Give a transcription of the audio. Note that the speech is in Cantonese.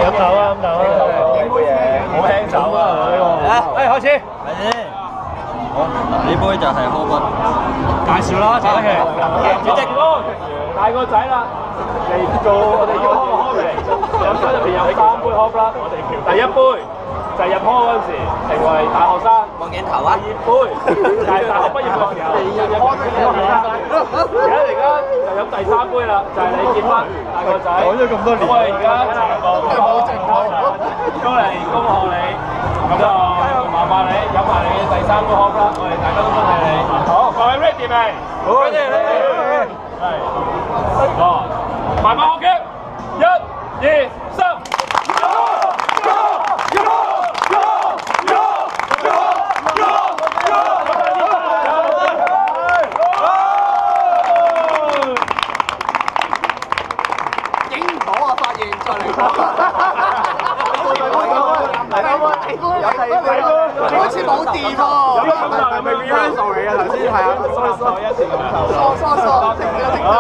飲酒啊，飲酒啊，好輕手啊呢個。誒，開始。好，呢杯就係柯骨。介紹啦，陳德奇。主席，大個仔啦，嚟做我哋叫 hop 嚟。飲酒入邊有3杯 hop 啦，第一杯就係入 hop 嗰陣時成為大學生。望鏡頭啊！第二杯就係大學畢業嘅時候。而家就飲第3杯啦，就係你結婚大個仔。講咗咁多年。我哋而家都嚟恭賀你，咁就麻煩你飲埋你嘅第3杯 hop 啦，我哋大家都恭喜你。好，各位 ready 未？好 ready。係。哦，慢慢 OK。1、2、3。好似冇電喎，有咩感受？係咪 rehearsal 嚟嘅？頭先係啊，梳一次咁樣。疏，停咗。好。